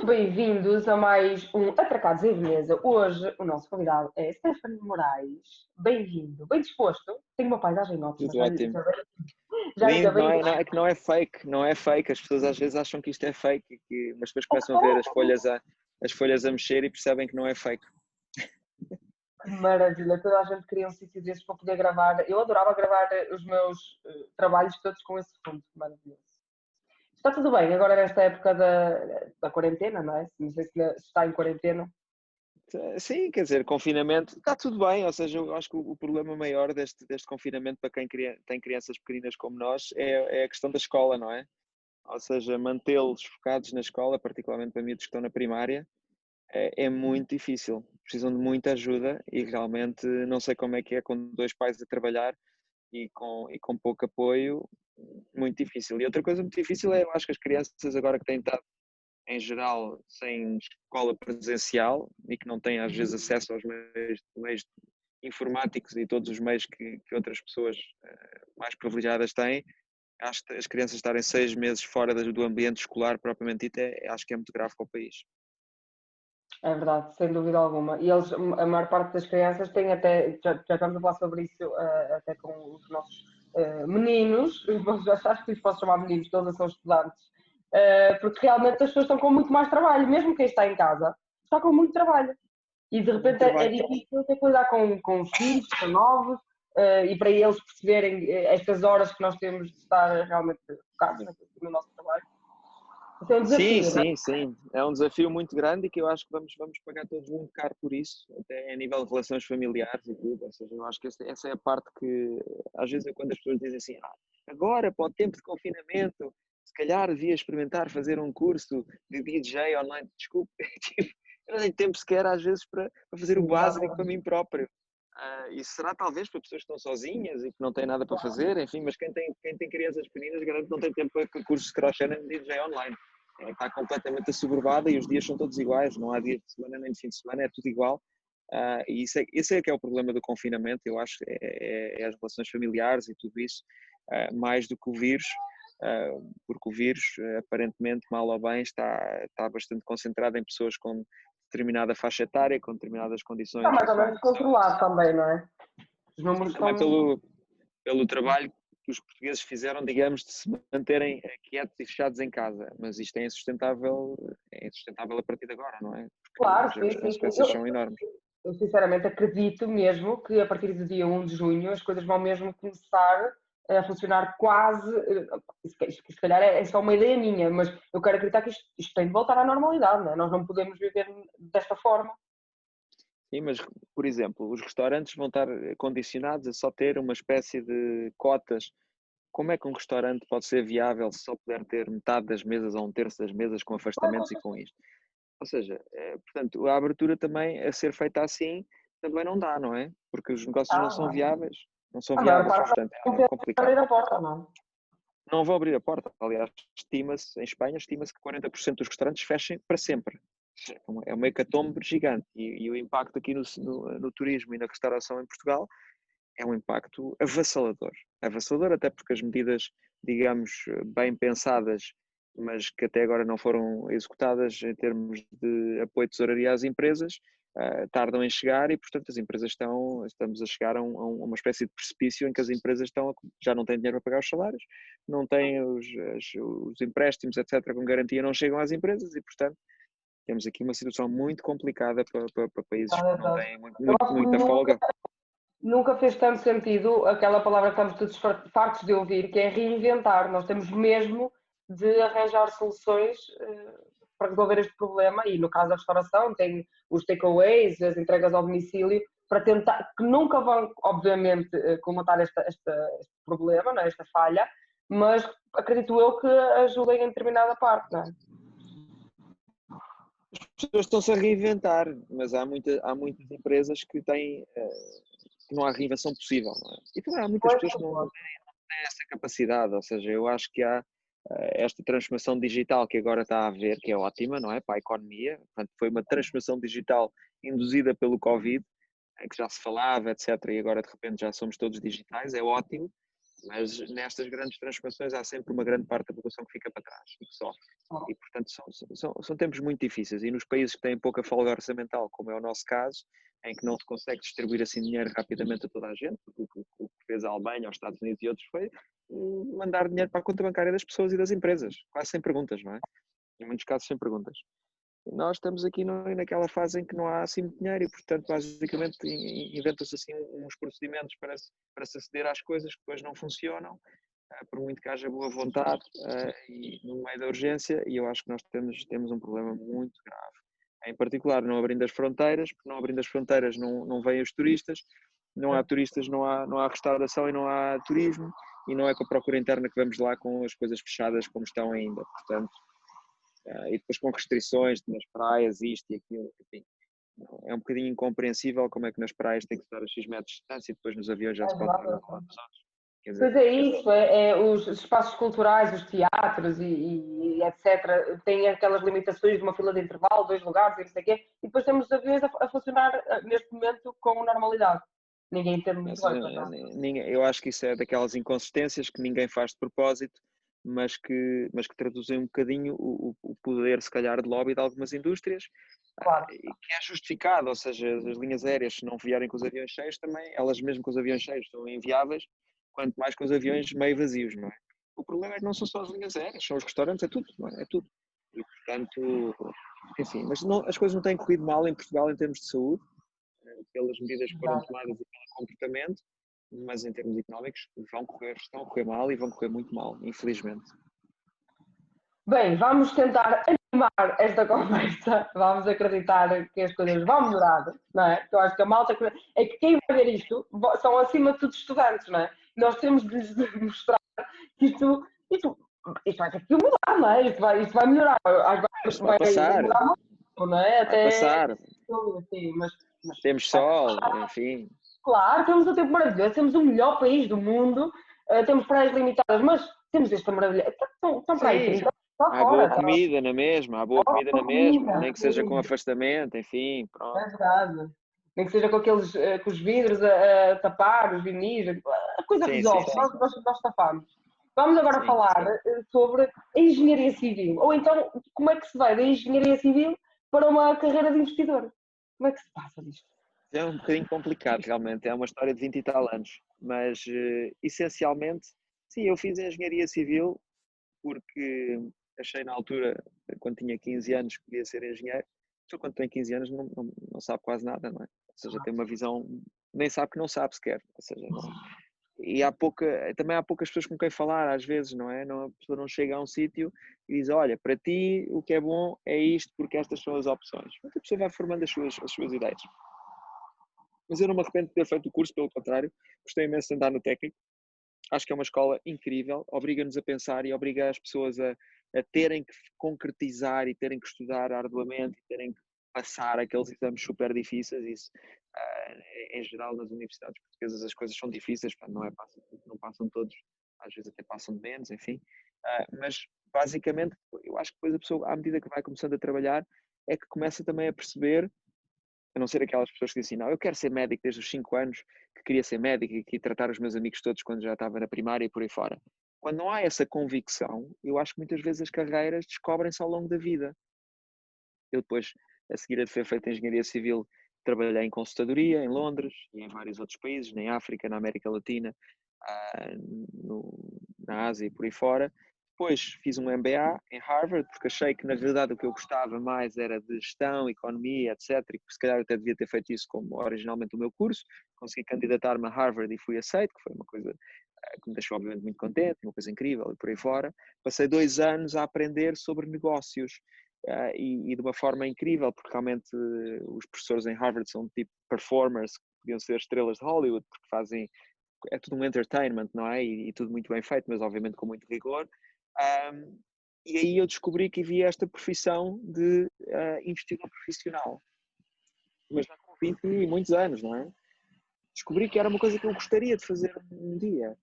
Muito bem-vindos a mais um Atracados em Veneza. Hoje o nosso convidado é Stefano Moraes. Bem-vindo, bem disposto. Tenho uma paisagem ótima. Tudo ótimo. Já lhe Lindo, não acabei. é que não é fake. As pessoas às vezes acham que isto é fake, mas depois começam a ver as folhas a mexer e percebem que não é fake. Que maravilha, toda a gente queria um sítio desses para poder gravar. Eu adorava gravar os meus trabalhos todos com esse fundo. Maravilhoso. Está tudo bem, agora nesta época da quarentena, não é? Não sei se está em quarentena. Sim, quer dizer, confinamento, está tudo bem, ou seja, eu acho que o problema maior deste confinamento para quem tem crianças pequeninas como nós é a questão da escola, não é? Ou seja, mantê-los focados na escola, particularmente para miúdos que estão na primária, é muito difícil. Precisam de muita ajuda e realmente não sei como é que é com dois pais a trabalhar e com pouco apoio, muito difícil. E outra coisa muito difícil é, eu acho que as crianças agora que têm estado, em geral, sem escola presencial e que não têm às vezes acesso aos meios informáticos e todos os meios que outras pessoas mais privilegiadas têm, acho que as crianças estarem 6 meses fora do ambiente escolar propriamente dito, acho que é muito grave para o país. É verdade, sem dúvida alguma. E eles, a maior parte das crianças tem até, já estamos a falar sobre isso até com os nossos meninos, já acho que os posso chamar meninos, todos são estudantes, porque realmente as pessoas estão com muito mais trabalho, mesmo quem está em casa, está com muito trabalho. E de repente é difícil ter que lidar com os filhos que são novos e para eles perceberem estas horas que nós temos de estar realmente focados no nosso trabalho. Isso é um desafio, não é? Sim. É um desafio muito grande e que eu acho que vamos pagar todos muito caro por isso, até a nível de relações familiares e tudo. Ou seja, eu acho que essa é a parte que, às vezes, quando as pessoas dizem assim, agora, para o tempo de confinamento, se calhar devia experimentar fazer um curso de DJ online. Desculpe, eu não tenho tempo sequer, às vezes, para fazer o básico para mim próprio. E será talvez para pessoas que estão sozinhas e que não têm nada para fazer, enfim, mas quem tem crianças pequeninas, garanto que não tem tempo para cursos de crochê nem de DJ online. Está completamente assoberbada e os dias são todos iguais, não há dia de semana nem de fim de semana, é tudo igual. E esse é que é o problema do confinamento, eu acho, é as relações familiares e tudo isso, mais do que o vírus, porque o vírus, aparentemente, mal ou bem, está bastante concentrado em pessoas com determinada faixa etária, com determinadas condições. Está mais ou menos controlado também, não é? Os números Também são... pelo trabalho que os portugueses fizeram, digamos, de se manterem quietos e fechados em casa. Mas isto é insustentável a partir de agora, não é? Porque Claro, as sim. consequências são enormes. Eu sinceramente acredito mesmo que a partir do dia 1 de junho as coisas vão mesmo começar a funcionar quase, se calhar é só uma ideia minha, mas eu quero acreditar que isto tem de voltar à normalidade, não é? Nós não podemos viver desta forma. Sim, mas, por exemplo, os restaurantes vão estar condicionados a só ter uma espécie de cotas. Como é que um restaurante pode ser viável se só puder ter metade das mesas ou um terço das mesas com afastamentos e com isto? Ou seja, portanto, a abertura também a ser feita assim também não dá, não é? Porque os negócios não são viáveis, A maior parte portanto não é quer complicado. abrir a porta, não. Não vão abrir a porta, aliás, em Espanha estima-se que 40% dos restaurantes fechem para sempre. É uma hecatombe gigante e o impacto aqui no turismo e na restauração em Portugal é um impacto avassalador. Avassalador até porque as medidas, digamos, bem pensadas, mas que até agora não foram executadas em termos de apoio de tesouraria às empresas, tardam em chegar e, portanto, as empresas estamos a chegar a uma espécie de precipício em que as empresas já não têm dinheiro para pagar os salários, não têm os empréstimos, etc., com garantia, não chegam às empresas e, portanto, temos aqui uma situação muito complicada para países que não têm Eu acho que muita folga. nunca fez tanto sentido aquela palavra que estamos todos fartos de ouvir, que é reinventar. Nós temos mesmo de arranjar soluções para resolver este problema e no caso da restauração tem os takeaways, as entregas ao domicílio, para tentar, que nunca vão obviamente comatar este problema, não é? Esta falha, mas acredito eu que ajudem em determinada parte, não é? As pessoas estão-se a reinventar, mas há muitas empresas que que não há reinvenção possível, não é? E também há muitas pessoas que não têm essa capacidade, ou seja, eu acho que há esta transformação digital que agora está a haver, que é ótima, não é? Para a economia, portanto, foi uma transformação digital induzida pelo Covid, em que já se falava, etc., e agora de repente já somos todos digitais, é ótimo, Mas nestas grandes transformações há sempre uma grande parte da população que fica para trás e que sofre. E, portanto, são tempos muito difíceis. E nos países que têm pouca folga orçamental, como é o nosso caso, em que não se consegue distribuir assim dinheiro rapidamente a toda a gente, porque o que fez a Alemanha, os Estados Unidos e outros foi mandar dinheiro para a conta bancária das pessoas e das empresas, quase sem perguntas, não é? Em muitos casos sem perguntas. E nós estamos aqui naquela fase em que não há assim muito dinheiro e, portanto, basicamente inventam-se assim uns procedimentos para se aceder às coisas que depois não funcionam, por muito que haja boa vontade e no meio da urgência, e eu acho que nós temos um problema muito grave. Em particular, não abrindo as fronteiras, porque não abrindo as fronteiras não vêm os turistas, não há turistas, não há restauração e não há turismo, e não é com a procura interna que vamos lá com as coisas fechadas como estão ainda, portanto, e depois com restrições nas praias, isto e aquilo, enfim. É um bocadinho incompreensível como é que nas praias tem que estar a X metros de distância e depois nos aviões já se pode estar a falar dos outros. Quer dizer, Pois é isso, é os espaços culturais, os teatros e etc. Têm aquelas limitações de uma fila de intervalo, 2 lugares e não sei o quê, e depois temos os aviões a funcionar neste momento com normalidade. Ninguém entende muito bem. Eu acho que isso é daquelas inconsistências que ninguém faz de propósito, mas que traduzem um bocadinho o poder, se calhar, de lobby de algumas indústrias, Claro. que é justificado, ou seja, as linhas aéreas, se não vierem com os aviões cheios também, elas mesmo com os aviões cheios são inviáveis, quanto mais com os aviões meio vazios, não é? O problema é que não são só as linhas aéreas, são os restaurantes, é tudo, não é? É tudo. E, portanto, enfim, mas as coisas não têm corrido mal em Portugal em termos de saúde, pelas medidas que foram tomadas e pelo comportamento, mas em termos económicos estão a correr mal e vão correr muito mal, infelizmente. Bem, vamos tentar animar esta conversa, vamos acreditar que as coisas vão melhorar, não é? Eu acho que a malta, é que quem vai ver isto são acima de tudo estudantes, não é? Nós temos de lhes mostrar que isto vai ter que mudar, não é? Isto vai melhorar, Vai passar, mudar muito, não é? vai passar. Sim, mas temos sol, enfim. Claro, temos um tempo maravilhoso, temos o melhor país do mundo, temos praias limitadas, mas temos esta maravilha. Estão para aí 30 há boa comida na mesma, nem que seja com afastamento, enfim, pronto. É verdade. Nem que seja com com os vidros a tapar, os vinis, a coisa resolve, nós tapamos. Vamos agora falar sobre a engenharia civil, ou então como é que se vai da engenharia civil para uma carreira de investidor? Como é que se passa disto? É um bocadinho complicado, realmente, é uma história de 20 e tal anos, mas essencialmente, sim, eu fiz engenharia civil porque achei na altura, quando tinha 15 anos, que queria ser engenheiro. Só quando tem 15 anos não sabe quase nada, não é? Ou seja, tem uma visão, nem sabe que não sabe sequer. Ou seja, e também há poucas pessoas com quem falar, às vezes, não é? A pessoa não chega a um sítio e diz, olha, para ti o que é bom é isto, porque estas são as opções. A pessoa vai formando as suas ideias. Mas eu não me arrependo de ter feito o curso, pelo contrário, gostei imenso de andar no técnico. Acho que é uma escola incrível, obriga-nos a pensar e obriga as pessoas a terem que concretizar e terem que estudar arduamente e terem que passar aqueles exames super difíceis. Isso, em geral, nas universidades portuguesas as coisas são difíceis, não passam todos, às vezes até passam de menos, enfim. Mas, basicamente, eu acho que depois a pessoa, à medida que vai começando a trabalhar, é que começa também a perceber, a não ser aquelas pessoas que dizem, não, eu quero ser médico desde os 5 anos, que queria ser médico e tratar os meus amigos todos quando já estava na primária e por aí fora. Quando não há essa convicção, eu acho que muitas vezes as carreiras descobrem-se ao longo da vida. Eu depois, a seguir a ter feito engenharia civil, trabalhei em consultadoria em Londres e em vários outros países, na África, na América Latina, na Ásia e por aí fora. Depois fiz um MBA em Harvard, porque achei que na realidade o que eu gostava mais era de gestão, economia, etc. E que se calhar eu até devia ter feito isso como originalmente o meu curso. Consegui candidatar-me a Harvard e fui aceito, que foi uma coisa que me deixou obviamente muito contente, uma coisa incrível e por aí fora. Passei 2 anos a aprender sobre negócios e de uma forma incrível, porque realmente os professores em Harvard são tipo performers, que podiam ser estrelas de Hollywood, porque é tudo um entertainment, não é? E tudo muito bem feito, mas obviamente com muito rigor. E aí eu descobri que havia esta profissão de investidor profissional, mas já com 20 e muitos anos, não é? Descobri que era uma coisa que eu gostaria de fazer um dia.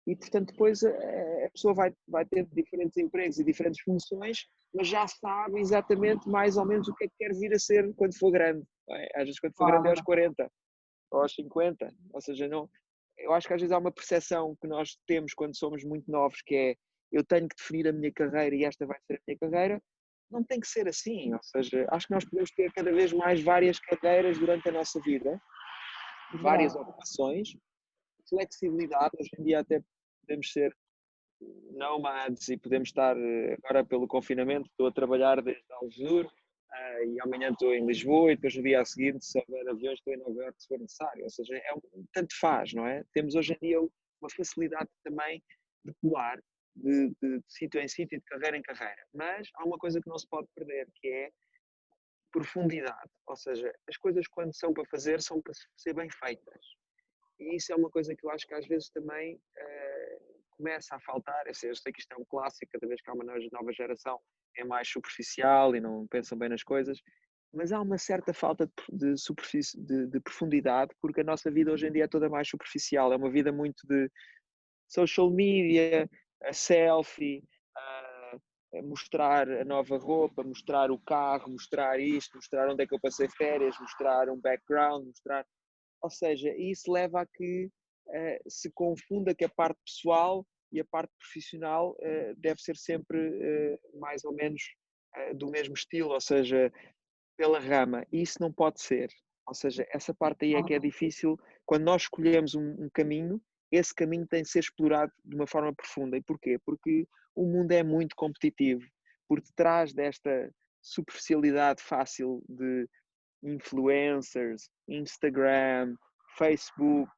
E, portanto, depois a pessoa vai ter diferentes empregos e diferentes funções, mas já sabe exatamente mais ou menos o que é que quer vir a ser quando for grande. É? Às vezes quando for grande é aos 40 ou aos 50. Ou seja, não, eu acho que às vezes há uma percepção que nós temos quando somos muito novos, que é eu tenho que definir a minha carreira e esta vai ser a minha carreira. Não tem que ser assim, ou seja, acho que nós podemos ter cada vez mais várias carreiras durante a nossa vida, várias Verdade. ocupações, flexibilidade, hoje em dia até podemos ser nómadas e podemos estar, agora pelo confinamento, estou a trabalhar desde Algesur, e amanhã estou em Lisboa e depois no dia a seguir, se houver aviões, estou em Nova Iorque se for necessário. Ou seja, tanto faz, não é? Temos hoje em dia uma facilidade também de pular de sítio em sítio e de carreira em carreira. Mas há uma coisa que não se pode perder, que é profundidade. Ou seja, as coisas quando são para fazer, são para ser bem feitas. E isso é uma coisa que eu acho que às vezes também começa a faltar. Eu sei que isto é um clássico, cada vez que há uma nova geração é mais superficial e não pensam bem nas coisas, mas há uma certa falta de superfície, de profundidade, porque a nossa vida hoje em dia é toda mais superficial, é uma vida muito de social media, a selfie, a mostrar a nova roupa, mostrar o carro, mostrar isto, mostrar onde é que eu passei férias, mostrar um background, mostrar... Ou seja, isso leva a que se confunda que a parte pessoal e a parte profissional deve ser sempre mais ou menos do mesmo estilo, ou seja, pela rama. E isso não pode ser. Ou seja, essa parte aí é que é difícil. Quando nós escolhemos um caminho, esse caminho tem de ser explorado de uma forma profunda. E porquê? Porque o mundo é muito competitivo. Por detrás desta superficialidade fácil de influencers, Instagram, Facebook,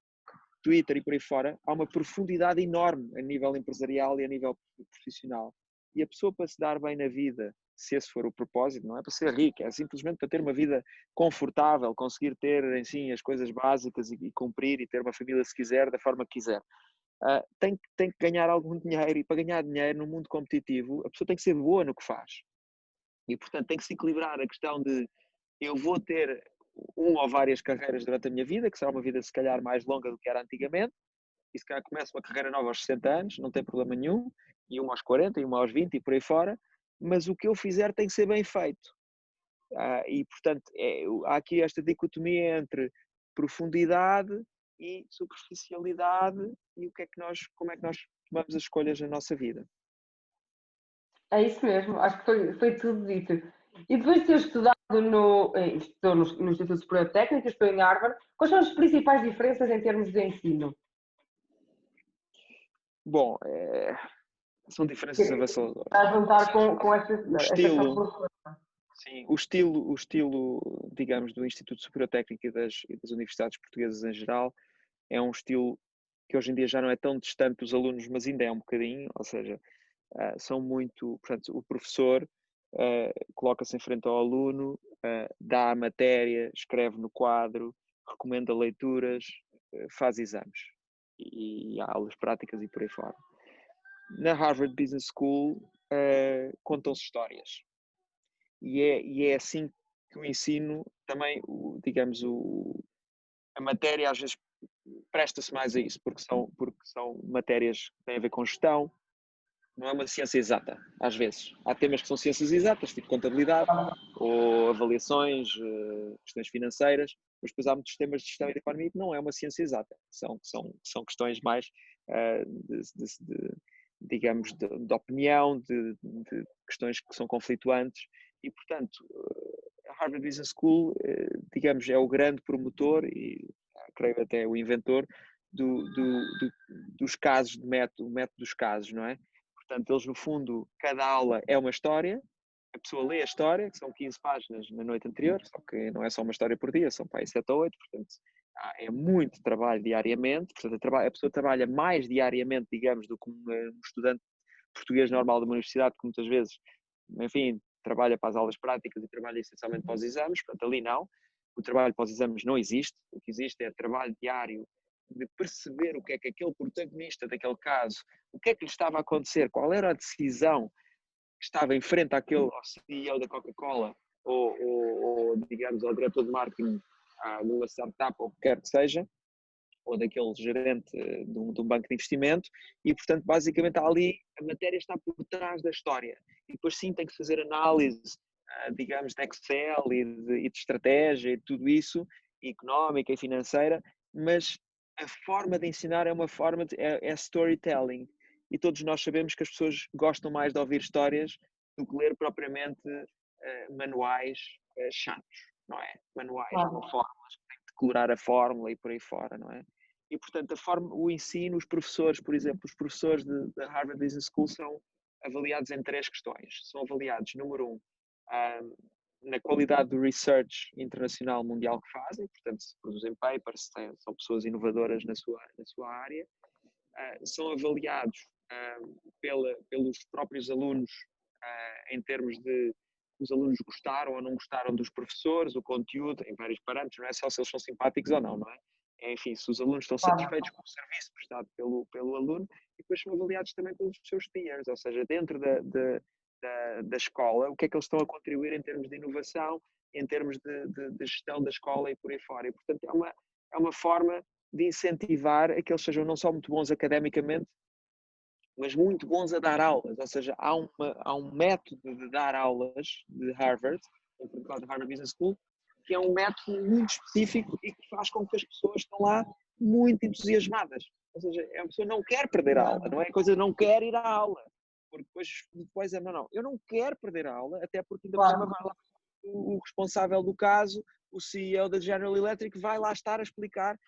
Twitter e por aí fora, há uma profundidade enorme a nível empresarial e a nível profissional. E a pessoa, para se dar bem na vida, se esse for o propósito, não é para ser rica, é simplesmente para ter uma vida confortável, conseguir ter em si as coisas básicas e cumprir e ter uma família se quiser, da forma que quiser. Tem que ganhar algum dinheiro, e para ganhar dinheiro no mundo competitivo, a pessoa tem que ser boa no que faz. E, portanto, tem que se equilibrar a questão de eu vou ter uma ou várias carreiras durante a minha vida, que será uma vida se calhar mais longa do que era antigamente, e se calhar começo uma carreira nova aos 60 anos, não tem problema nenhum, e uma aos 40, e uma aos 20 e por aí fora, mas o que eu fizer tem que ser bem feito. E, portanto, há aqui esta dicotomia entre profundidade e superficialidade e como é que nós tomamos as escolhas na nossa vida. É isso mesmo, acho que foi tudo dito. E depois de ter estudado estou no Instituto Superior de Técnica, estou em Harvard, quais são as principais diferenças em termos de ensino? Bom, são diferenças avassalladoras. Está a juntar com esta O questão estilo, professora. sim, o estilo, digamos, do Instituto Superior Técnico e das universidades portuguesas em geral, é um estilo que hoje em dia já não é tão distante dos alunos, mas ainda é um bocadinho, ou seja, são muito, portanto, o professor coloca-se em frente ao aluno, dá a matéria, escreve no quadro, recomenda leituras, faz exames e há aulas práticas e por aí fora. Na Harvard Business School contam-se histórias e é assim que o ensino também, digamos, a matéria às vezes presta-se mais a isso, porque são matérias que têm a ver com gestão, não é uma ciência exata, às vezes. Há temas que são ciências exatas, tipo contabilidade, ou avaliações, questões financeiras, mas depois há muitos temas de gestão e de economia que não é uma ciência exata, são questões mais, digamos, de opinião, de questões que são conflituantes, e, portanto, a Harvard Business School, digamos, é o grande promotor e, creio até o inventor dos casos de método dos casos, não é? Portanto, eles, no fundo, cada aula é uma história, a pessoa lê a história, que são 15 páginas na noite anterior, só que não é só uma história por dia, são para aí 7 ou 8, portanto, é muito trabalho diariamente, portanto, a pessoa trabalha mais diariamente, digamos, do que um estudante português normal de uma universidade, que muitas vezes, enfim, trabalha para as aulas práticas e trabalha essencialmente para os exames, portanto, ali não. O trabalho para os exames não existe, o que existe é trabalho diário de perceber o que é que aquele protagonista daquele caso, o que é que lhe estava a acontecer, qual era a decisão que estava em frente àquele ao CEO da Coca-Cola ou, digamos, ao diretor de marketing de uma startup ou o que quer que seja, ou daquele gerente de um banco de investimento, e, portanto, basicamente ali a matéria está por trás da história. E depois sim tem que fazer análise, digamos, de Excel e de estratégia e tudo isso, económica e financeira, mas a forma de ensinar é uma forma é storytelling. E todos nós sabemos que as pessoas gostam mais de ouvir histórias do que ler propriamente manuais chatos, não é? Manuais com Claro, fórmulas, que têm que decolorar a fórmula e por aí fora, não é? E, portanto, o ensino, os professores, por exemplo, os professores da Harvard Business School são avaliados em 3 questões. São avaliados, número 1, na qualidade do research internacional mundial que fazem, portanto, se produzem papers, são pessoas inovadoras na sua área, são avaliados pelos próprios alunos em termos de os alunos gostaram ou não gostaram dos professores, o conteúdo, em vários parâmetros, não é só se eles são simpáticos ou não, não é? Enfim, se os alunos estão claro. satisfeitos com o serviço prestado pelo aluno, e depois são avaliados também pelos seus peers, ou seja, dentro da escola, o que é que eles estão a contribuir em termos de inovação, em termos de gestão da escola e por aí fora. E, portanto, é uma forma de incentivar a que eles sejam não só muito bons academicamente, mas muito bons a dar aulas. Ou seja, há um método de dar aulas de Harvard, em particular da Harvard Business School, que é um método muito específico e que faz com que as pessoas estão lá muito entusiasmadas. Ou seja, a pessoa não quer perder a aula, não é a coisa de não quer ir à aula. Porque depois é, não, eu não quero perder a aula, até porque ainda por cima Claro. vai lá o responsável do caso, o CEO da General Electric, vai lá estar a explicar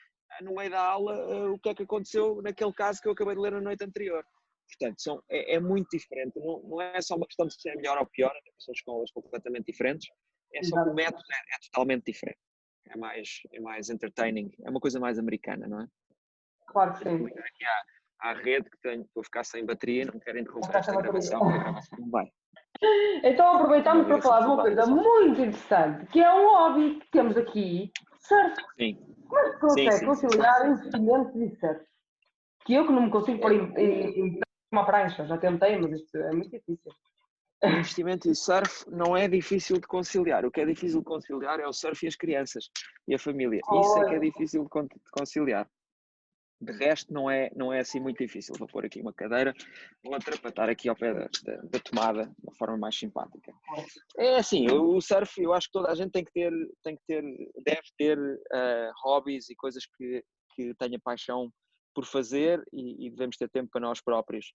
no meio da aula o que é que aconteceu naquele caso que eu acabei de ler na noite anterior. Portanto, é muito diferente. Não é só uma questão de ser melhor ou pior, são escolas completamente diferentes, é só que o Exato. método é totalmente diferente. É mais entertaining, é uma coisa mais americana, não é? Claro que Tenho que sim. ligar aqui à rede que estou a ficar sem bateria e não quero Vou interromper ficar sem esta bateria. gravação, porque a gravação não vai. Então Uma aproveitamos para ligação falar de uma privada coisa só. muito interessante, que é um hobby que temos aqui, surf. Sim, Como é que se sim, consegue sim, sim, sim. conciliar investimentos e surf? Que eu que não me consigo pôr em uma prancha, já tentei, mas isto é muito difícil. O investimento em surf não é difícil de conciliar. O que é difícil de conciliar é o surf e as crianças e a família. Isso é que é Pois, difícil de conciliar. De resto, não é assim muito difícil. Vou pôr aqui uma cadeira, vou atrapatar aqui ao pé da tomada, de uma forma mais simpática. É assim, o surf, eu acho que toda a gente deve ter hobbies e coisas que tenha paixão por fazer e devemos ter tempo para nós próprios.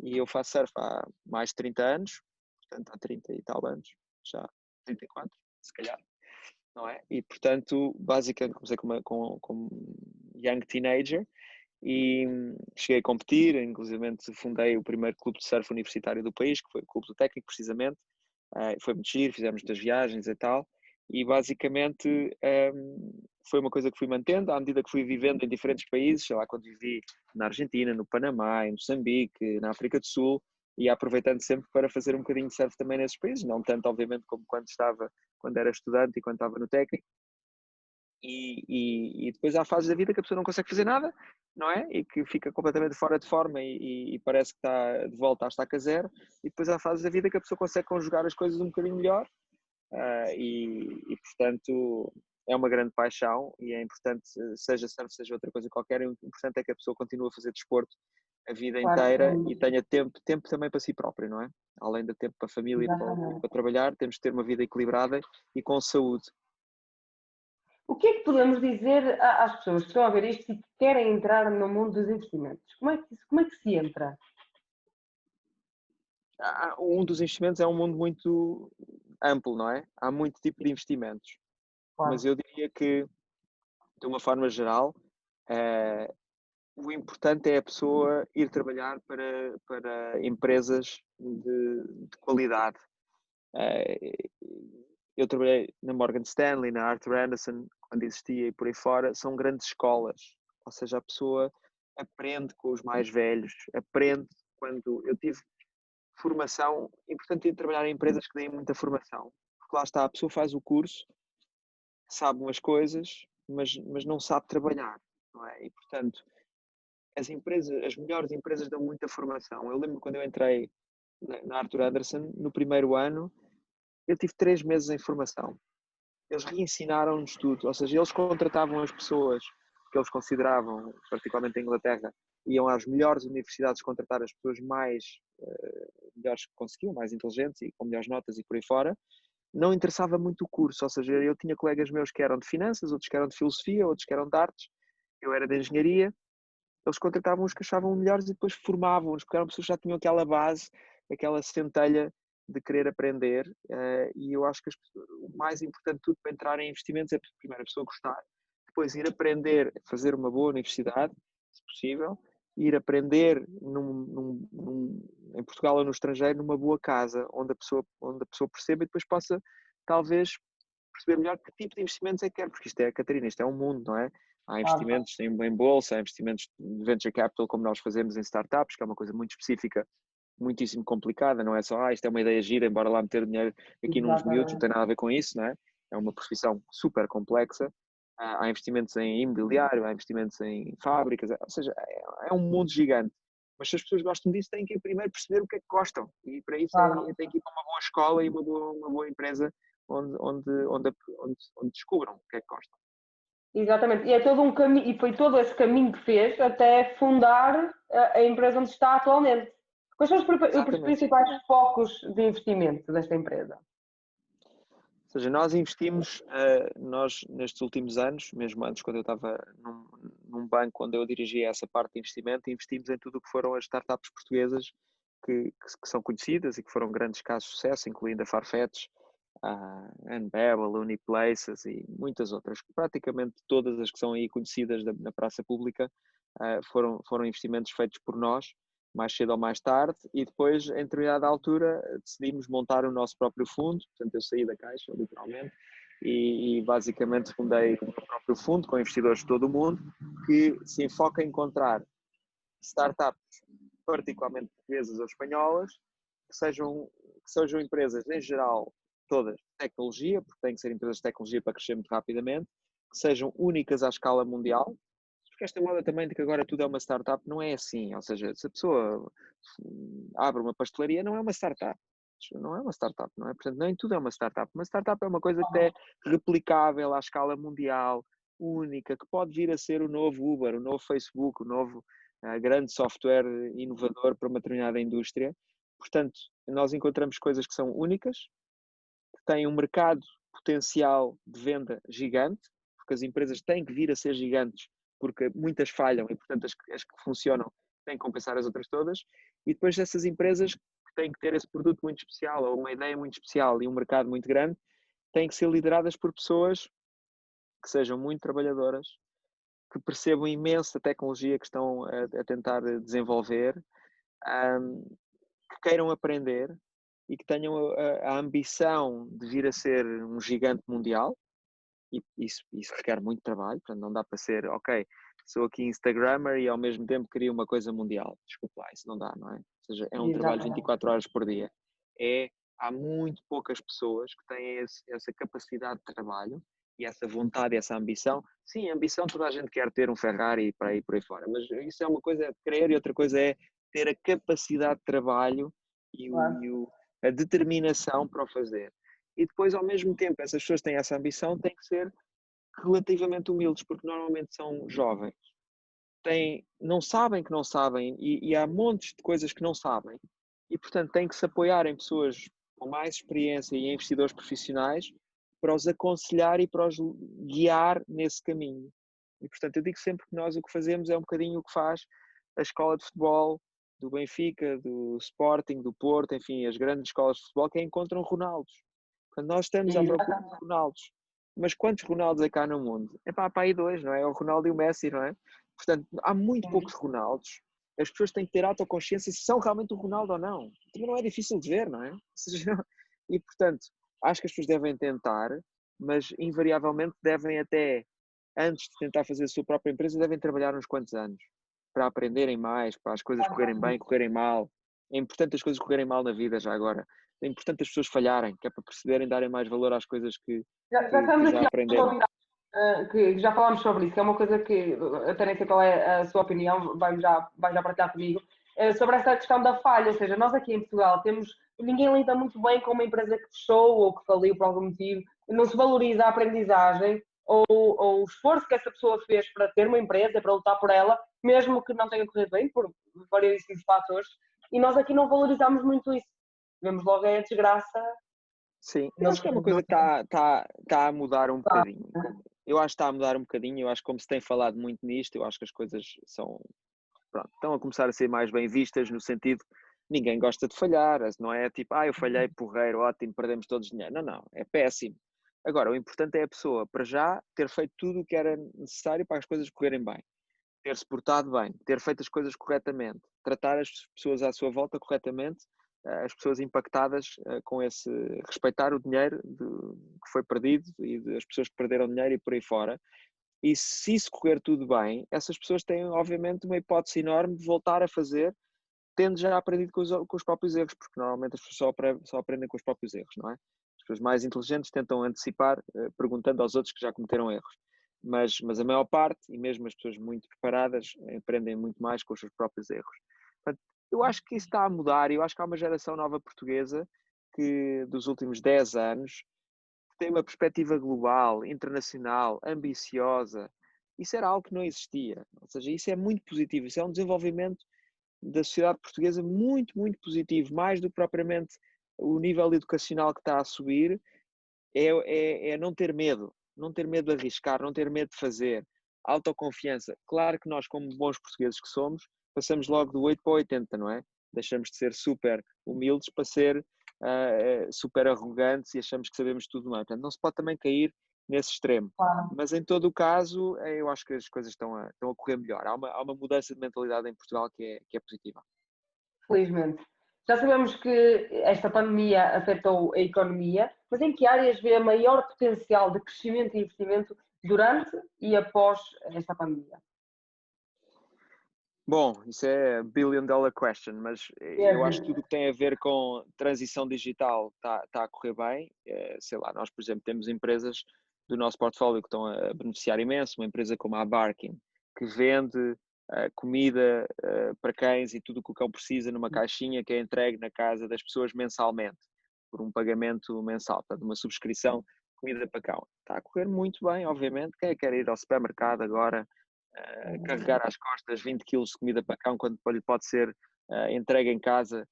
E eu faço surf há mais de 30 anos, portanto há 30 e tal anos, já 34, se calhar, não é? E portanto, basicamente comecei como young teenager e cheguei a competir, inclusive fundei o primeiro clube de surf universitário do país, que foi o Clube do Técnico, precisamente. Foi muito giro, fizemos muitas viagens e tal, e basicamente foi uma coisa que fui mantendo à medida que fui vivendo em diferentes países, sei lá, quando vivi na Argentina, no Panamá, em Moçambique, na África do Sul, e aproveitando sempre para fazer um bocadinho de surf também nesses países, não tanto obviamente como quando era estudante e quando estava no técnico, e depois há fases da vida que a pessoa não consegue fazer nada, não é? E que fica completamente fora de forma e parece que está de volta à estaca zero. E depois há fases da vida que a pessoa consegue conjugar as coisas um bocadinho melhor. Portanto, é uma grande paixão e é importante, seja surf, seja outra coisa qualquer, o importante é que a pessoa continue a fazer desporto a vida claro que inteira e sim, tenha tempo também para si próprio, não é? Além de tempo para a família e exatamente. para trabalhar, temos de ter uma vida equilibrada e com saúde. O que é que podemos dizer às pessoas que estão a ver isto e que querem entrar no mundo dos investimentos? Como é que se entra? Um dos investimentos é um mundo muito amplo, não é? Há muito tipo de investimentos, mas Claro, eu diria que, de uma forma geral, o importante é a pessoa ir trabalhar para empresas de qualidade. Eu trabalhei na Morgan Stanley, na Arthur Andersen, quando existia e por aí fora, são grandes escolas, ou seja, a pessoa aprende com os mais velhos, aprende quando eu tive formação, é importante ir trabalhar em empresas que deem muita formação, porque lá está, a pessoa faz o curso, sabe umas coisas, mas não sabe trabalhar, não é? E portanto, as melhores empresas dão muita formação. Eu lembro quando eu entrei na Arthur Andersen, no primeiro ano, eu tive 3 meses em formação. Eles reensinaram-nos tudo, ou seja, eles contratavam as pessoas que eles consideravam, particularmente em Inglaterra, iam às melhores universidades contratar as pessoas melhores que conseguiam, mais inteligentes e com melhores notas e por aí fora. Não interessava muito o curso, ou seja, eu tinha colegas meus que eram de finanças, outros que eram de filosofia, outros que eram de artes, eu era de engenharia, eles contratavam os que achavam melhores e depois formavam-os, porque eram pessoas que já tinham aquela base, aquela centelha de querer aprender, e eu acho que o mais importante de tudo para entrar em investimentos é primeiro a pessoa gostar, depois ir aprender, fazer uma boa universidade, se possível, ir aprender em Portugal ou no estrangeiro, numa boa casa, onde a pessoa perceba e depois possa, talvez, perceber melhor que tipo de investimentos é que quer, porque Catarina, isto é um mundo, não é? Há investimentos em bolsa, há investimentos de venture capital, como nós fazemos em startups, que é uma coisa muito específica, muitíssimo complicada, não é só, isto é uma ideia gira, embora lá meter dinheiro aqui nos miúdos, não tem nada a ver com isso, não é? É uma profissão super complexa. Há investimentos em imobiliário, há investimentos em fábricas, ou seja, é um mundo gigante. Mas se as pessoas gostam disso, têm que primeiro perceber o que é que gostam. E para isso têm que ir para uma boa escola e uma boa empresa onde descubram o que é que gostam. Exatamente, e é todo um caminho, e foi todo esse caminho que fez até fundar a empresa onde está atualmente. Quais são os principais focos de investimento desta empresa? Ou seja, nós investimos, nós nestes últimos anos, mesmo antes quando eu estava num banco onde eu dirigia essa parte de investimento, investimos em tudo o que foram as startups portuguesas que são conhecidas e que foram grandes casos de sucesso, incluindo a Farfetch, a Unbearable, Uniplaces e muitas outras. Praticamente todas as que são aí conhecidas na praça pública foram investimentos feitos por nós, mais cedo ou mais tarde, e depois, em determinada altura, decidimos montar o nosso próprio fundo. Portanto, eu saí da Caixa, literalmente, e basicamente fundei o meu próprio fundo com investidores de todo o mundo, que se enfoca em encontrar startups, particularmente portuguesas ou espanholas, que sejam empresas, em geral, todas de tecnologia, porque têm que ser empresas de tecnologia para crescer muito rapidamente, que sejam únicas à escala mundial, porque esta moda também de que agora tudo é uma startup não é assim, ou seja, se a pessoa abre uma pastelaria não é uma startup, não é uma startup, não é? Portanto, nem tudo é uma startup. Uma startup é uma coisa que é replicável à escala mundial, única, que pode vir a ser o novo Uber, o novo Facebook, o novo grande software inovador para uma determinada indústria. Portanto, nós encontramos coisas que são únicas, que têm um mercado potencial de venda gigante, porque as empresas têm que vir a ser gigantes, porque muitas falham e, portanto, as que funcionam têm que compensar as outras todas. E depois essas empresas que têm que ter esse produto muito especial ou uma ideia muito especial e um mercado muito grande, têm que ser lideradas por pessoas que sejam muito trabalhadoras, que percebam imenso a tecnologia que estão a tentar desenvolver, que queiram aprender e que tenham a ambição de vir a ser um gigante mundial. E isso requer muito trabalho, portanto não dá para ser, ok, sou aqui Instagrammer e ao mesmo tempo queria uma coisa mundial. Desculpa lá, isso não dá, não é? Ou seja, é um trabalho 24 horas por dia. Há muito poucas pessoas que têm essa capacidade de trabalho e essa vontade, essa ambição. Sim, a ambição toda a gente quer ter um Ferrari e por aí fora, mas isso é uma coisa é querer e outra coisa é ter a capacidade de trabalho e a determinação para o fazer. E depois, ao mesmo tempo, essas pessoas têm essa ambição, têm que ser relativamente humildes, porque normalmente são jovens, não sabem que não sabem e há montes de coisas que não sabem e, portanto, têm que se apoiar em pessoas com mais experiência e em investidores profissionais para os aconselhar e para os guiar nesse caminho. E, portanto, eu digo sempre que nós o que fazemos é um bocadinho o que faz a escola de futebol do Benfica, do Sporting, do Porto, enfim, as grandes escolas de futebol que encontram Ronaldos. Portanto, nós estamos à procura de Ronaldos. Mas quantos Ronaldos é cá no mundo? É para aí dois, não é? O Ronaldo e o Messi, não é? Portanto, há muito poucos Ronaldos. As pessoas têm que ter autoconsciência se são realmente o Ronaldo ou não. Também não é difícil de ver, não é? E, portanto, acho que as pessoas devem tentar, mas invariavelmente devem até, antes de tentar fazer a sua própria empresa, devem trabalhar uns quantos anos para aprenderem mais, para as coisas correrem bem, correrem mal. É importante as coisas correrem mal na vida já agora. É importante as pessoas falharem, que é para perceberem, darem mais valor às coisas que já aprenderam. Que já falámos sobre isso, que é uma coisa que até nem sei qual é a sua opinião, vai já partilhar comigo, sobre essa questão da falha. Ou seja, nós aqui em Portugal ninguém lida muito bem com uma empresa que fechou ou que faliu por algum motivo, não se valoriza a aprendizagem ou o esforço que essa pessoa fez para ter uma empresa, para lutar por ela, mesmo que não tenha corrido bem, por variedíssimos fatores, e nós aqui não valorizamos muito isso. Vemos logo a desgraça. Sim, eu acho que é uma coisa que está a mudar um bocadinho. eu acho que está a mudar um bocadinho, eu acho que como se tem falado muito nisto, eu acho que as coisas pronto, estão a começar a ser mais bem vistas no sentido, ninguém gosta de falhar, não é tipo, eu falhei, porreiro, ótimo, perdemos todos dinheiro. Não, não, é péssimo. Agora, o importante é a pessoa, para já, ter feito tudo o que era necessário para as coisas correrem bem. Ter-se portado bem, ter feito as coisas corretamente, tratar as pessoas à sua volta corretamente, as pessoas impactadas com esse, respeitar o dinheiro que foi perdido e as pessoas que perderam dinheiro e por aí fora. E se isso correr tudo bem, essas pessoas têm obviamente uma hipótese enorme de voltar a fazer, tendo já aprendido com os próprios erros, porque normalmente as pessoas só aprendem com os próprios erros, não é? As pessoas mais inteligentes tentam antecipar, perguntando aos outros que já cometeram erros. Mas a maior parte, e mesmo as pessoas muito preparadas, aprendem muito mais com os seus próprios erros. Portanto, eu acho que isso está a mudar, e eu acho que há uma geração nova portuguesa que, dos últimos 10 anos, tem uma perspectiva global, internacional, ambiciosa. Isso era algo que não existia. Ou seja, isso é muito positivo. Isso é um desenvolvimento da sociedade portuguesa muito, muito positivo. Mais do que propriamente o nível educacional que está a subir, é não ter medo. Não ter medo de arriscar, não ter medo de fazer. Autoconfiança. Claro que nós, como bons portugueses que somos, passamos logo do 8 para o 80, não é? Deixamos de ser super humildes para ser super arrogantes e achamos que sabemos tudo mais. Portanto, não se pode também cair nesse extremo. Claro. Mas em todo o caso, eu acho que as coisas estão a correr melhor. Há uma mudança de mentalidade em Portugal que é positiva. Felizmente. Já sabemos que esta pandemia afetou a economia, mas em que áreas vê maior potencial de crescimento e investimento durante e após esta pandemia? Bom, isso é billion dollar question, mas É, eu acho que tudo o que tem a ver com transição digital está a correr bem. Sei lá, nós, por exemplo, temos empresas do nosso portfólio que estão a beneficiar imenso, uma empresa como a Barking, que vende comida para cães e tudo o que o cão precisa numa caixinha que é entregue na casa das pessoas mensalmente, por um pagamento mensal, portanto, uma subscrição de comida para cão. Está a correr muito bem, obviamente. Quem quer ir ao supermercado agora carregar às costas 20 quilos de comida para cão quando lhe pode ser entregue em casa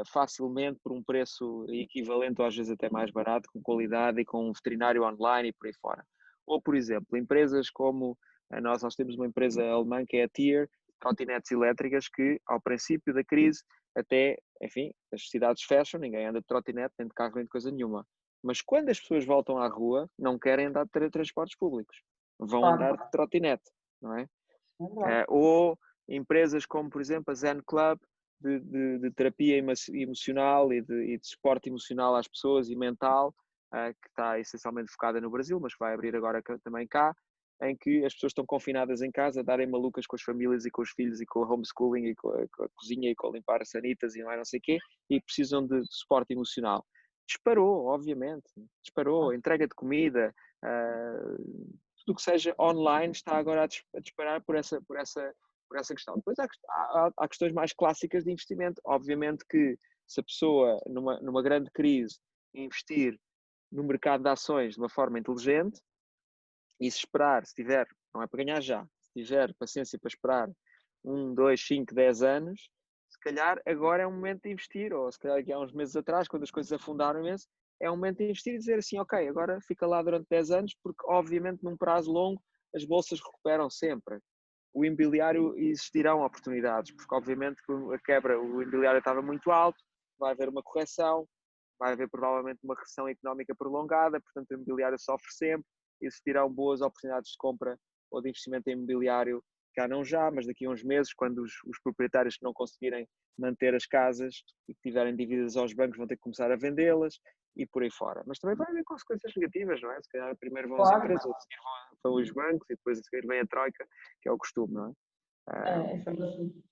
facilmente por um preço equivalente ou às vezes até mais barato, com qualidade e com um veterinário online e por aí fora. Ou, por exemplo, empresas como nós temos uma empresa alemã que é a Tier, trotinetes elétricas, que ao princípio da crise até, enfim, as cidades fecham, ninguém anda de trotinete, nem de carro, nem de coisa nenhuma. Mas quando as pessoas voltam à rua, não querem andar de transportes públicos. Vão andar de trotinete, não é? Ou empresas como, por exemplo, a Zen Club, de terapia emocional e de suporte emocional às pessoas e mental, que está essencialmente focada no Brasil, mas que vai abrir agora também cá, em que as pessoas estão confinadas em casa, a darem malucas com as famílias e com os filhos e com o homeschooling e com a cozinha e com limpar as sanitas e mais não sei o quê, e precisam de suporte emocional. Disparou, obviamente, disparou, entrega de comida, tudo o que seja online está agora a disparar por essa questão. Depois há questões mais clássicas de investimento. Obviamente que se a pessoa, numa grande crise, investir no mercado de ações de uma forma inteligente e se esperar, se tiver, não é para ganhar já, se tiver paciência para esperar 1, 2, 5, 10 anos, se calhar agora é um momento de investir, ou se calhar aqui há uns meses atrás, quando as coisas afundaram imenso, é um momento de investir e dizer assim, ok, agora fica lá durante 10 anos, porque obviamente num prazo longo as bolsas recuperam sempre. O imobiliário existirão oportunidades, porque obviamente a quebra, o imobiliário estava muito alto, vai haver uma correção, vai haver provavelmente uma recessão económica prolongada, portanto o imobiliário sofre sempre, existirão boas oportunidades de compra ou de investimento em imobiliário, cá não já, mas daqui a uns meses, quando os proprietários que não conseguirem manter as casas e que tiverem dívidas aos bancos vão ter que começar a vendê-las e por aí fora. Mas também vai haver consequências negativas, não é? Se calhar primeiro vão as claro. empresas, a seguir vão os bancos e depois a seguir vem a troika, que é o costume, não é? É sempre assim.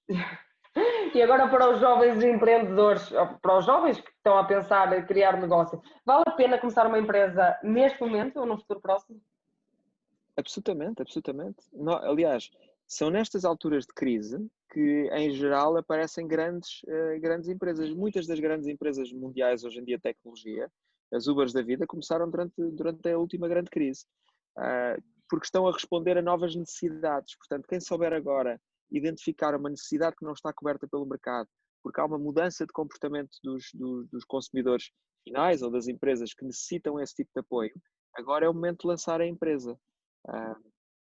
E agora para os jovens empreendedores, para os jovens que estão a pensar em criar negócio, vale a pena começar uma empresa neste momento ou no futuro próximo? Absolutamente, absolutamente. Aliás, são nestas alturas de crise que, em geral, aparecem grandes empresas. Muitas das grandes empresas mundiais hoje em dia de tecnologia, as Ubers da vida, começaram durante a última grande crise, porque estão a responder a novas necessidades. Portanto, quem souber agora identificar uma necessidade que não está coberta pelo mercado, porque há uma mudança de comportamento dos consumidores finais ou das empresas que necessitam esse tipo de apoio, agora é o momento de lançar a empresa.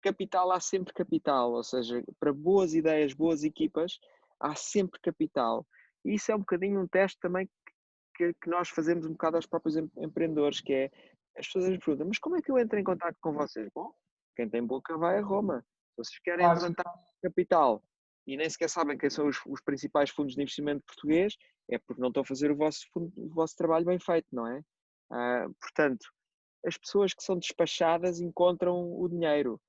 Capital, há sempre capital, ou seja, para boas ideias, boas equipas, há sempre capital. E isso é um bocadinho um teste também que nós fazemos um bocado aos próprios empreendedores, que é, as pessoas nos perguntam, mas como é que eu entro em contato com vocês? Bom, quem tem boca vai a Roma. Se vocês querem Claro. levantar capital e nem sequer sabem quem são os principais fundos de investimento português, é porque não estão a fazer o vosso trabalho bem feito, não é? Portanto, as pessoas que são despachadas encontram o dinheiro.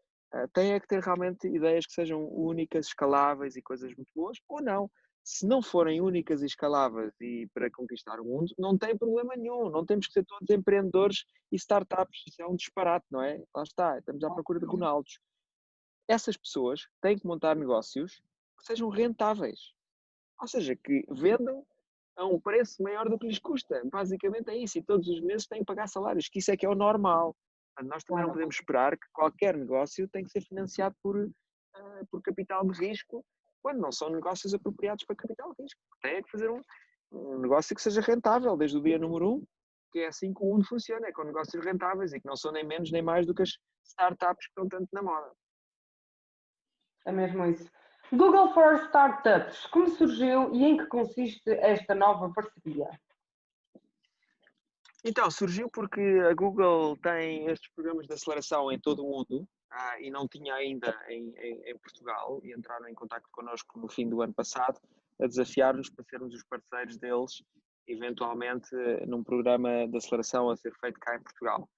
Têm é que ter realmente ideias que sejam únicas, escaláveis e coisas muito boas, ou não. Se não forem únicas e escaláveis e para conquistar o mundo, não tem problema nenhum. Não temos que ser todos empreendedores e startups. Isso é um disparate, não é? Lá está, estamos à procura de Ronaldos. Essas pessoas têm que montar negócios que sejam rentáveis. Ou seja, que vendam a um preço maior do que lhes custa. Basicamente é isso. E todos os meses têm que pagar salários, que isso é que é o normal. Nós também não Claro. podemos esperar que qualquer negócio tem que ser financiado por capital de risco, quando não são negócios apropriados para capital de risco. Tem que fazer um negócio que seja rentável desde o dia número 1, que é assim que o mundo funciona, é com negócios rentáveis e que não são nem menos nem mais do que as startups que estão tanto na moda. É mesmo isso. Google for Startups, como surgiu e em que consiste esta nova parceria? Então, surgiu porque a Google tem estes programas de aceleração em todo o mundo e não tinha ainda em Portugal, e entraram em contato connosco no fim do ano passado a desafiar-nos para sermos os parceiros deles, eventualmente num programa de aceleração a ser feito cá em Portugal.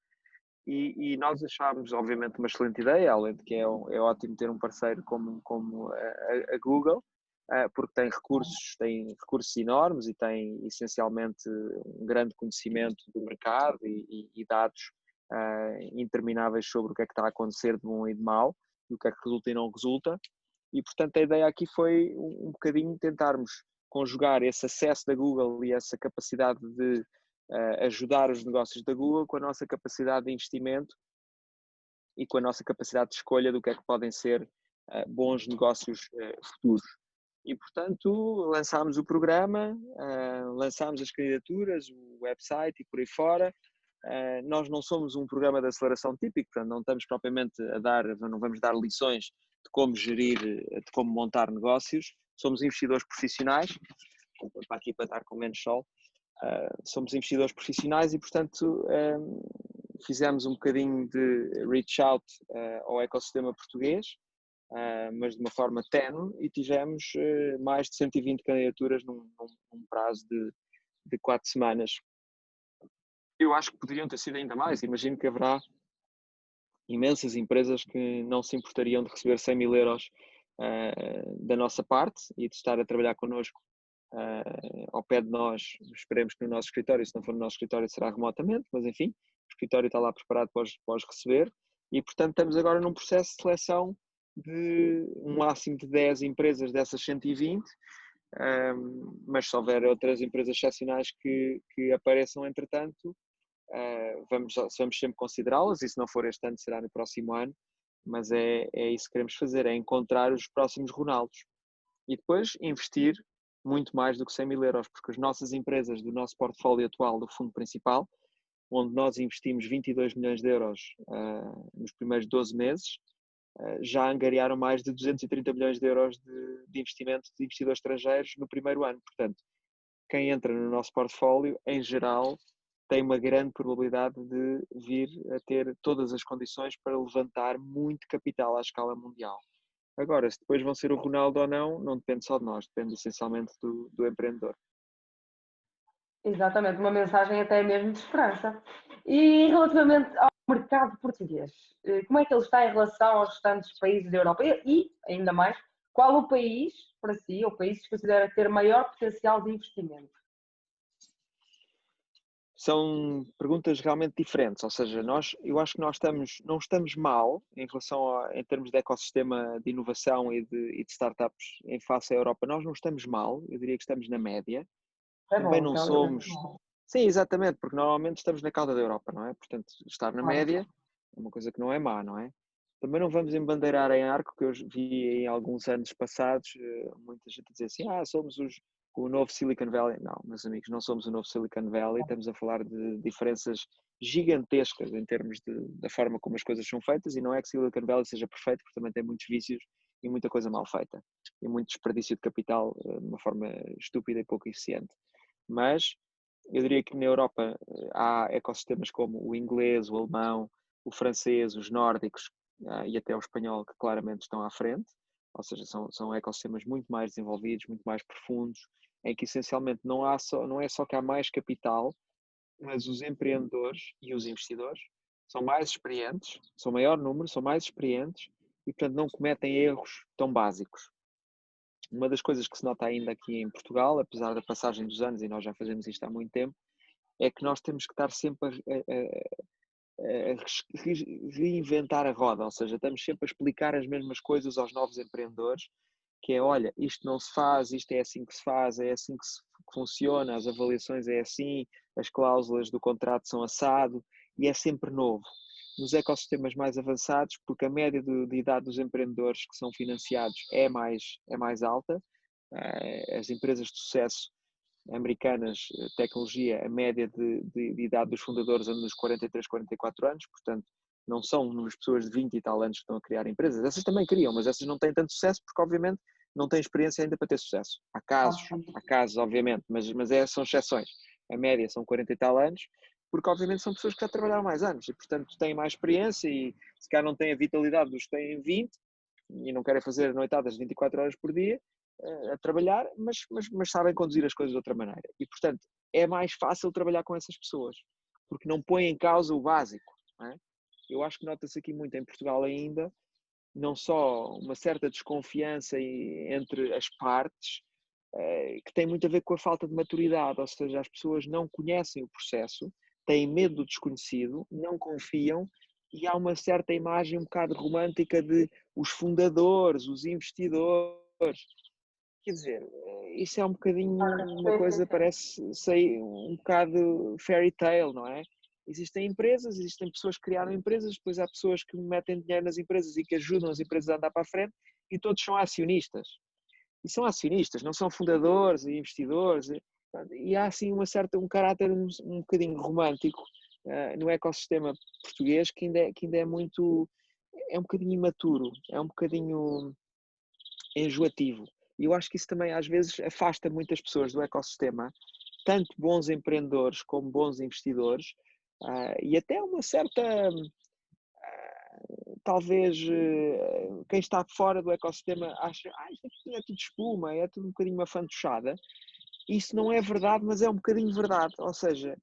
E nós achámos, obviamente, uma excelente ideia, além de que é ótimo ter um parceiro como a Google, porque tem recursos enormes e tem essencialmente um grande conhecimento do mercado e dados intermináveis sobre o que é que está a acontecer de bom e de mau, e o que é que resulta e não resulta. E, portanto, a ideia aqui foi um bocadinho tentarmos conjugar esse acesso da Google e essa capacidade de ajudar os negócios da Google com a nossa capacidade de investimento e com a nossa capacidade de escolha do que é que podem ser bons negócios futuros. E, portanto, lançámos o programa, lançámos as candidaturas, o website e por aí fora. Nós não somos um programa de aceleração típico, portanto, não estamos propriamente não vamos dar lições de como gerir, de como montar negócios. Somos investidores profissionais, para aqui para estar com menos sol. Somos investidores profissionais e, portanto, fizemos um bocadinho de reach out ao ecossistema português, mas de uma forma tenue, e tivemos mais de 120 candidaturas num prazo de 4 semanas. Eu acho que poderiam ter sido ainda mais. Imagino que haverá imensas empresas que não se importariam de receber 100 mil euros da nossa parte e de estar a trabalhar connosco ao pé de nós. Esperemos que no nosso escritório, se não for no nosso escritório, será remotamente, mas enfim, o escritório está lá preparado para os receber e, portanto, estamos agora num processo de seleção de um máximo de 10 empresas dessas 120, mas se houver outras empresas excepcionais que apareçam entretanto, vamos sempre considerá-las, e se não for este ano será no próximo ano, mas é isso que queremos fazer, é encontrar os próximos Ronaldos e depois investir muito mais do que 100 mil euros, porque as nossas empresas do nosso portfólio atual do fundo principal, onde nós investimos 22 milhões de euros nos primeiros 12 meses, já angariaram mais de 230 milhões de euros de investimento de investidores estrangeiros no primeiro ano. Portanto, quem entra no nosso portfólio, em geral, tem uma grande probabilidade de vir a ter todas as condições para levantar muito capital à escala mundial. Agora, se depois vão ser o Ronaldo ou não depende só de nós, depende essencialmente do empreendedor. Exatamente, uma mensagem até mesmo de esperança. E relativamente ao mercado português, como é que ele está em relação aos restantes países da Europa? E, ainda mais, qual o país, para si, o país que considera ter maior potencial de investimento? São perguntas realmente diferentes, ou seja, eu acho que não estamos mal em em termos de ecossistema de inovação e de startups em face à Europa, nós não estamos mal, eu diria que estamos na média. É Também bom, não isso é somos. bom. Sim, exatamente, porque normalmente estamos na cauda da Europa, não é? Portanto, estar na Claro. média é uma coisa que não é má, não é? Também não vamos embandeirar em arco, que eu vi em alguns anos passados muita gente dizer assim, somos o novo Silicon Valley. Não, meus amigos, não somos o novo Silicon Valley, estamos a falar de diferenças gigantescas em termos da forma como as coisas são feitas, e não é que Silicon Valley seja perfeito, porque também tem muitos vícios e muita coisa mal feita, e muito desperdício de capital de uma forma estúpida e pouco eficiente. Mas eu diria que na Europa há ecossistemas como o inglês, o alemão, o francês, os nórdicos e até o espanhol, que claramente estão à frente, ou seja, são ecossistemas muito mais desenvolvidos, muito mais profundos, em que essencialmente não é só que há mais capital, mas os empreendedores e os investidores são mais experientes, são maior número, são mais experientes e, portanto, não cometem erros tão básicos. Uma das coisas que se nota ainda aqui em Portugal, apesar da passagem dos anos, e nós já fazemos isto há muito tempo, é que nós temos que estar sempre a reinventar a roda, ou seja, estamos sempre a explicar as mesmas coisas aos novos empreendedores, que é, olha, isto não se faz, isto é assim que se faz, é assim que funciona, as avaliações é assim, as cláusulas do contrato são assado, e é sempre novo. Nos ecossistemas mais avançados, porque a média de idade dos empreendedores que são financiados é mais alta, as empresas de sucesso americanas, tecnologia, a média de idade dos fundadores anda nos 43, 44 anos, portanto, não são umas pessoas de 20 e tal anos que estão a criar empresas. Essas também criam, mas essas não têm tanto sucesso porque, obviamente, não têm experiência ainda para ter sucesso. Há casos obviamente, mas são exceções. A média são 40 e tal anos, porque, obviamente, são pessoas que já trabalharam mais anos e, portanto, têm mais experiência e, se calhar, não têm a vitalidade dos que têm 20 e não querem fazer noitadas 24 horas por dia, a trabalhar, mas sabem conduzir as coisas de outra maneira. E, portanto, é mais fácil trabalhar com essas pessoas, porque não põem em causa o básico. Não é? Eu acho que nota-se aqui muito em Portugal ainda, não só uma certa desconfiança entre as partes, que tem muito a ver com a falta de maturidade, ou seja, as pessoas não conhecem o processo, têm medo do desconhecido, não confiam, e há uma certa imagem um bocado romântica de os fundadores, os investidores. Quer dizer, isso é um bocadinho uma coisa, parece sair um bocado fairy tale, não é? Existem empresas, existem pessoas que criaram empresas, depois há pessoas que metem dinheiro nas empresas e que ajudam as empresas a andar para a frente, e todos são acionistas. E são acionistas, não são fundadores e investidores. E há assim um caráter um bocadinho romântico no ecossistema português que ainda é muito, é um bocadinho imaturo, é um bocadinho enjoativo. E eu acho que isso também às vezes afasta muitas pessoas do ecossistema, tanto bons empreendedores como bons investidores, e até uma certa, talvez, quem está fora do ecossistema acha, isto aqui é tudo espuma, é tudo um bocadinho uma fantochada. Isso não é verdade, mas é um bocadinho verdade, ou seja,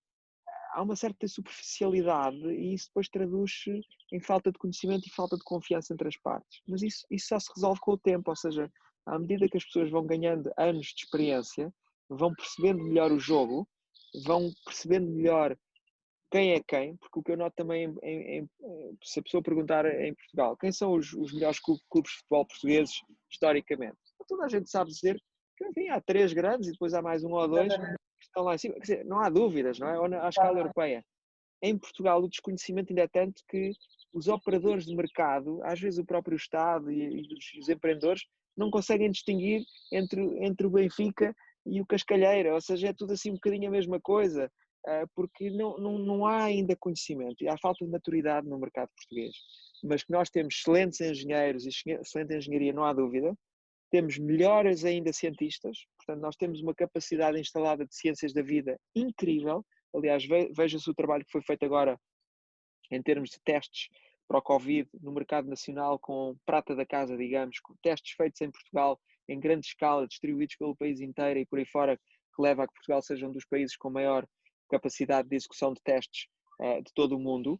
há uma certa superficialidade e isso depois traduz-se em falta de conhecimento e falta de confiança entre as partes. Mas isso só se resolve com o tempo, ou seja, à medida que as pessoas vão ganhando anos de experiência, vão percebendo melhor o jogo, vão percebendo melhor quem é quem, porque o que eu noto também, se a pessoa perguntar em Portugal, quem são os melhores clubes de futebol portugueses historicamente? Toda a gente sabe dizer que enfim, há 3 grandes e depois há mais um ou dois que estão lá em cima. Quer dizer, não há dúvidas, não é? Ou à escala europeia. Em Portugal, o desconhecimento ainda é tanto que os operadores de mercado, às vezes o próprio Estado e os empreendedores, não conseguem distinguir entre o Benfica e o Cascalheira, ou seja, é tudo assim um bocadinho a mesma coisa, porque não há ainda conhecimento e há falta de maturidade no mercado português. Mas que nós temos excelentes engenheiros e excelente engenharia, não há dúvida. Temos melhores ainda cientistas, portanto, nós temos uma capacidade instalada de ciências da vida incrível. Aliás, veja-se o trabalho que foi feito agora em termos de testes para o Covid no mercado nacional, com prata da casa, digamos, com testes feitos em Portugal em grande escala, distribuídos pelo país inteiro e por aí fora, que leva a que Portugal seja um dos países com maior capacidade de execução de testes de todo o mundo.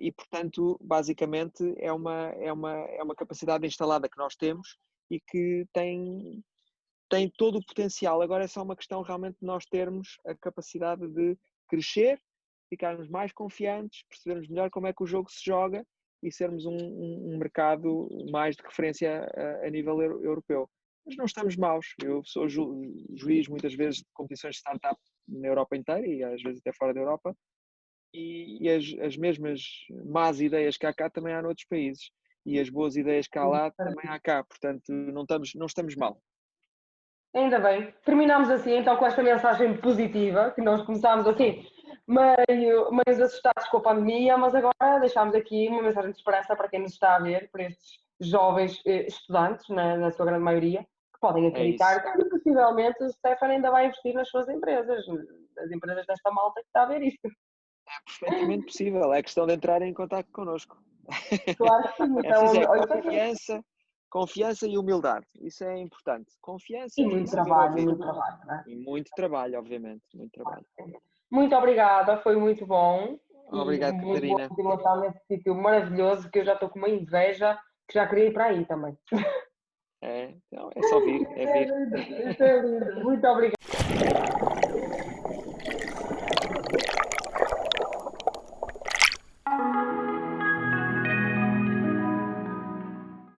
E, portanto, basicamente é uma capacidade instalada que nós temos e que tem todo o potencial. Agora é só uma questão realmente de nós termos a capacidade de crescer, ficarmos mais confiantes, percebermos melhor como é que o jogo se joga e sermos um mercado mais de referência a nível europeu. Mas não estamos maus. Eu sou juiz muitas vezes de competições de startup na Europa inteira e às vezes até fora da Europa, e as mesmas más ideias que há cá também há noutros países. E as boas ideias que há lá também há cá. Portanto, não estamos mal. Ainda bem. Terminamos assim, então, com esta mensagem positiva, que nós começámos assim, meio assustados com a pandemia, mas agora deixámos aqui uma mensagem de esperança para quem nos está a ver, para estes jovens estudantes, na sua grande maioria, que podem É isso. acreditar que possivelmente o Stefan ainda vai investir nas suas empresas, nas empresas desta malta que está a ver isto. É perfeitamente possível. É questão de entrar em contato connosco. Claro que sim, É então, preciso olha, confiança e humildade. Isso é importante. e Confiança e muito saber trabalho, ouvir. muito trabalho, não é? E muito trabalho, obviamente. Muito trabalho. Muito obrigada, foi muito bom e Obrigado, muito boa Catarina. continuação nesse sítio maravilhoso que eu já estou com uma inveja que já queria ir para aí também. É, então, é só vir, é É vir. lindo, isso é lindo. Muito obrigada.